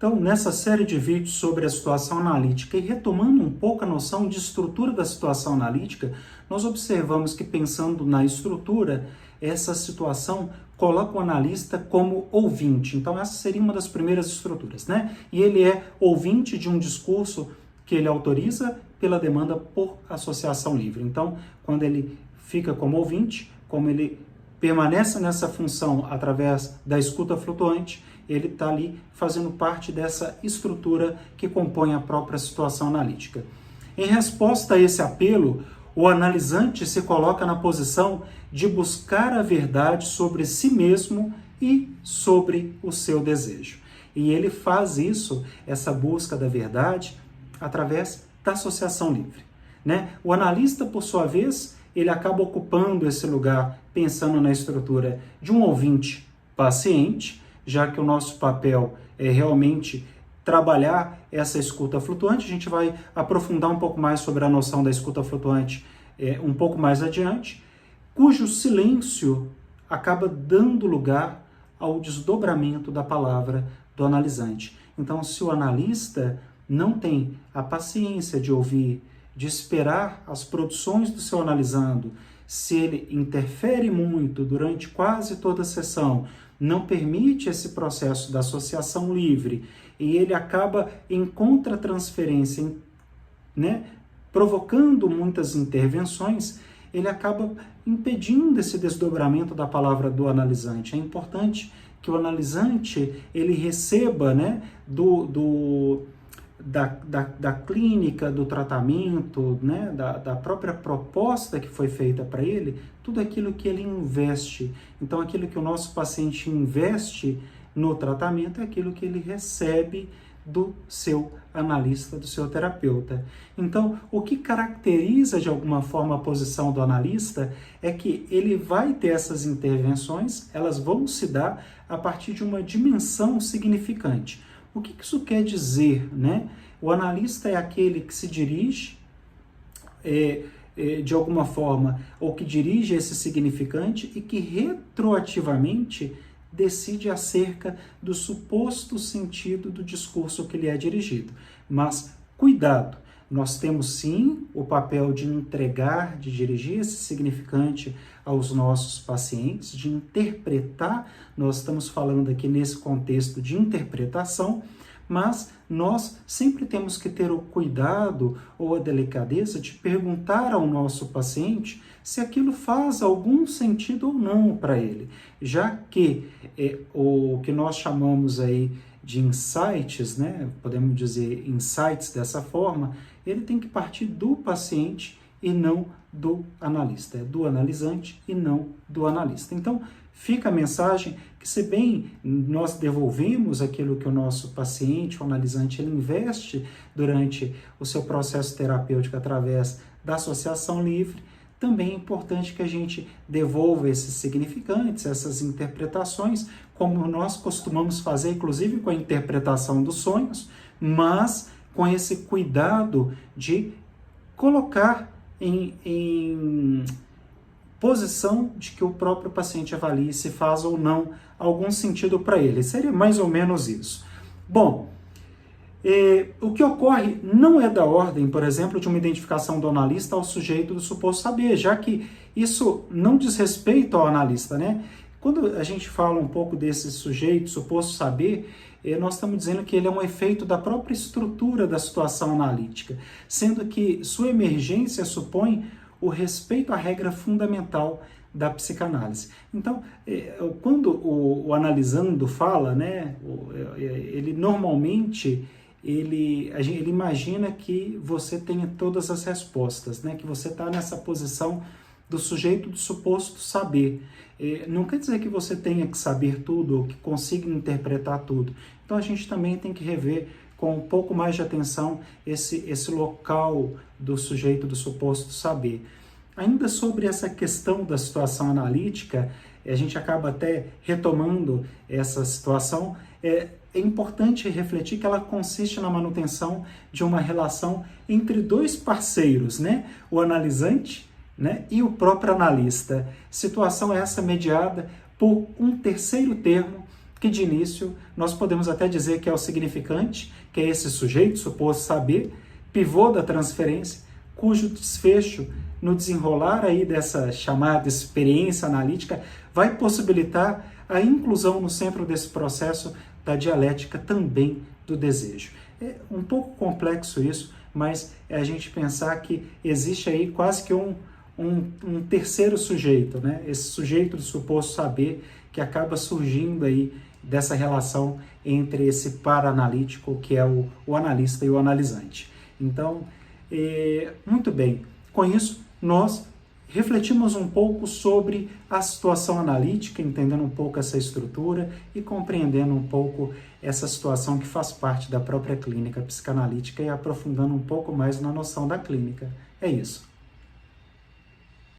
Então, nessa série de vídeos sobre a situação analítica e retomando um pouco a noção de estrutura da situação analítica, nós observamos que, pensando na estrutura, essa situação coloca o analista como ouvinte. Então, essa seria uma das primeiras estruturas, né? E ele é ouvinte de um discurso que ele autoriza pela demanda por associação livre. Então, quando ele fica como ouvinte, como ele permanece nessa função através da escuta flutuante, ele está ali fazendo parte dessa estrutura que compõe a própria situação analítica. Em resposta a esse apelo, o analisante se coloca na posição de buscar a verdade sobre si mesmo e sobre o seu desejo. E ele faz isso, essa busca da verdade, através da associação livre, né? O analista, por sua vez, ele acaba ocupando esse lugar pensando na estrutura de um ouvinte paciente, já que o nosso papel é realmente trabalhar essa escuta flutuante. A gente vai aprofundar um pouco mais sobre a noção da escuta flutuante um pouco mais adiante, cujo silêncio acaba dando lugar ao desdobramento da palavra do analisante. Então, se o analista não tem a paciência de ouvir, de esperar as produções do seu analisando, se ele interfere muito durante quase toda a sessão, não permite esse processo da associação livre e ele acaba em contratransferência, né, provocando muitas intervenções, ele acaba impedindo esse desdobramento da palavra do analisante. É importante que o analisante ele receba, né, da clínica, do tratamento, né, da própria proposta que foi feita para ele, tudo aquilo que ele investe. Então, aquilo que o nosso paciente investe no tratamento é aquilo que ele recebe do seu analista, do seu terapeuta. Então, o que caracteriza de alguma forma a posição do analista é que ele vai ter essas intervenções, elas vão se dar a partir de uma dimensão significante. O que isso quer dizer, né? O analista é aquele que se dirige, de alguma forma, ou que dirige esse significante e que retroativamente decide acerca do suposto sentido do discurso que lhe é dirigido. Mas, cuidado, nós temos sim o papel de entregar, de dirigir esse significante aos nossos pacientes, de interpretar. Nós estamos falando aqui nesse contexto de interpretação, mas nós sempre temos que ter o cuidado ou a delicadeza de perguntar ao nosso paciente se aquilo faz algum sentido ou não para ele, já que o que nós chamamos aí de insights, né, podemos dizer insights dessa forma, ele tem que partir do paciente e não do analista, é do analisante e não do analista. Então, fica a mensagem que, se bem nós devolvemos aquilo que o nosso paciente, o analisante, ele investe durante o seu processo terapêutico através da associação livre, também é importante que a gente devolva esses significantes, essas interpretações, como nós costumamos fazer, inclusive com a interpretação dos sonhos, mas com esse cuidado de colocar em posição de que o próprio paciente avalie se faz ou não algum sentido para ele. Seria mais ou menos isso. Bom, o que ocorre não é da ordem, por exemplo, de uma identificação do analista ao sujeito do suposto saber, já que isso não diz respeito ao analista, né? Quando a gente fala um pouco desse sujeito suposto saber, nós estamos dizendo que ele é um efeito da própria estrutura da situação analítica, sendo que sua emergência supõe o respeito à regra fundamental da psicanálise. Então, quando o analisando fala, né, ele normalmente ele imagina que você tenha todas as respostas, né, que você está nessa posição do sujeito do suposto saber. Não quer dizer que você tenha que saber tudo ou que consiga interpretar tudo. Então, a gente também tem que rever com um pouco mais de atenção esse local do sujeito do suposto saber. Ainda sobre essa questão da situação analítica, a gente acaba até retomando essa situação, é importante refletir que ela consiste na manutenção de uma relação entre dois parceiros, né? O analisante, né, e o próprio analista. Situação essa mediada por um terceiro termo que de início nós podemos até dizer que é o significante, que é esse sujeito, suposto saber, pivô da transferência, cujo desfecho no desenrolar aí dessa chamada experiência analítica vai possibilitar a inclusão no centro desse processo da dialética também do desejo. É um pouco complexo isso, mas é a gente pensar que existe aí quase que um terceiro sujeito, né? Esse sujeito do suposto saber que acaba surgindo aí dessa relação entre esse para-analítico, que é o analista e o analisante. Então, muito bem, com isso nós refletimos um pouco sobre a situação analítica, entendendo um pouco essa estrutura e compreendendo um pouco essa situação que faz parte da própria clínica psicanalítica e aprofundando um pouco mais na noção da clínica. É isso.